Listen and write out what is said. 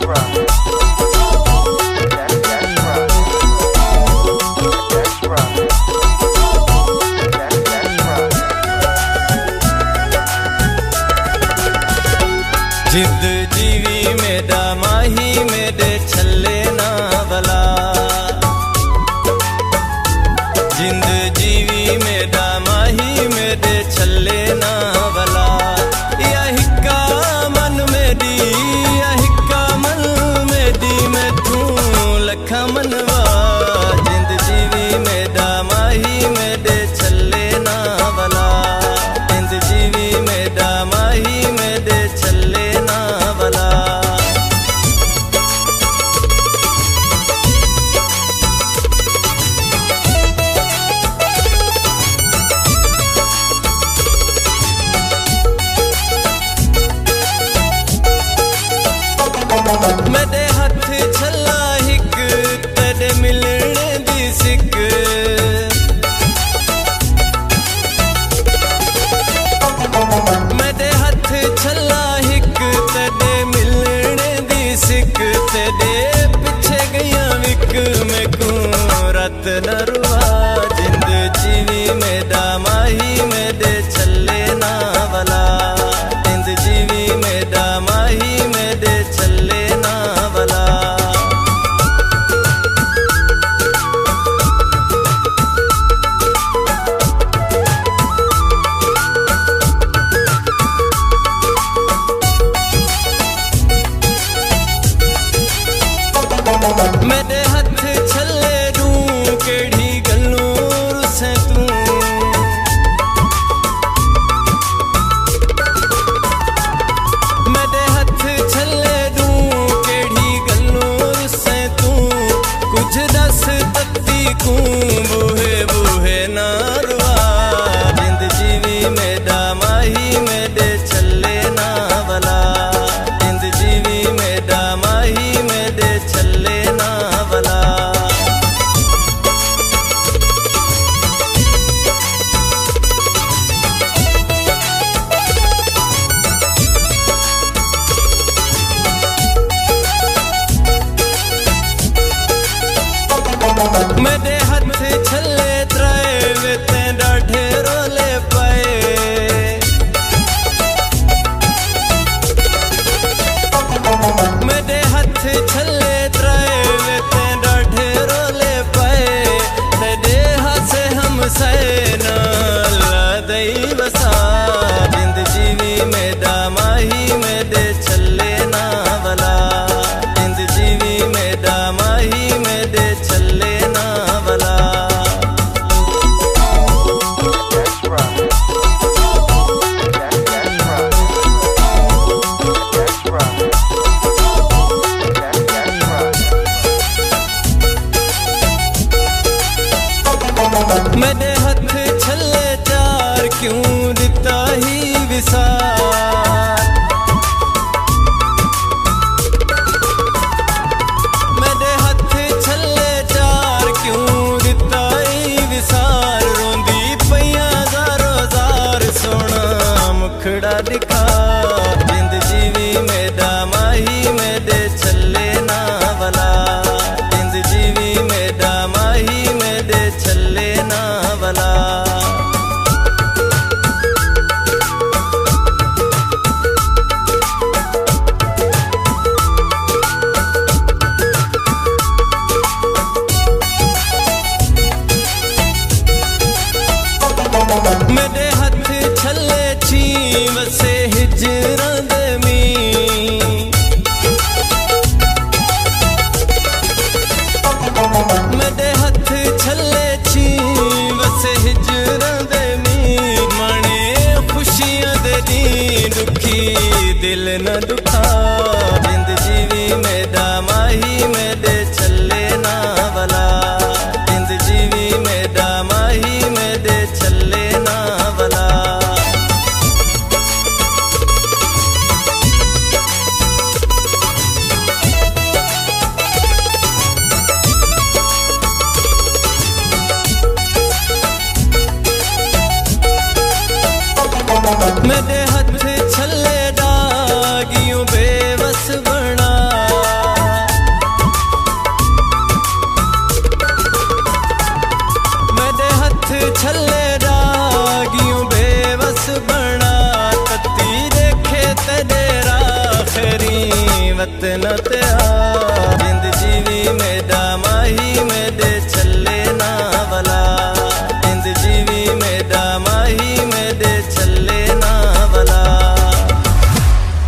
जिंद जीवी मेरा माही मेरे छल्ले ना भला, जिंद जीवी मेरा माही मेरे छल्ले ना भला। या हिक्का मन मेरी, या हिक्का मन मेरी, मैं तू लखा मनवा। जिंद जीवी मेरा माही मेरे छल्ले ना भला, जिंद जीवी मेरा माही मेरे छल्ले ना भला। मेरे हथ छला हिक तेरे मिलने दी सिक, मेरे हथ छला हिक तेरे मिलने दी सिक। तेरे पिछे गया विक मैं को रत न रुआ। जिंद जीवी मेरा माही मेरे छल्ले ना भला, जिंद जीवी मेरा माही मेरे छल्ले ना भला। मेरे हथ छल्ले रू केड़ी गल्लों रुसे तू, मेरे हथ छल्ले रू केड़ी गल्लों रुसे तू। कुछ दस तत्ती को बूहे बूहे ना रुआ। जिंद जीवी मेरा माही मेरे छल्ले ना भला, जिंद जीवी मेरा माही मेरे छल्ले ना भला। मेरे हथ छल्ले त्राए वे तेरा ढेरोले पाए, मेरे हथ छल्ले त्राए वे तेरा ढेरोले पाए। तेरे हसे हम सहे नाला दई बसा। जिंद जीवी मेरा माही मेरे छल्ले ना भला, जिंद जीवी मेरा माही मेरे छल्ले ना भला। मेरे हथ छल्ले चार क्यों दिता ही विसार। मेरे हथ छल्ले चार क्यों दिता ही विसार। रोंदी पैया ज़ारो ज़ार सोना मुखड़ा दिखा। जिंद जीवी मेरा माही मेरे छल्ले ना भला, जिंद जीवी मेरा माही मेरे छल्ले ना भला। मेरे हथ छल्ले छीव से हिजरा दे मी, मेरे हथ छल्ले छीव से हिजरा दे मी। मणे खुशियां दे दी दुखी दिल न दुखा। जिंद जीवी मेरा माही में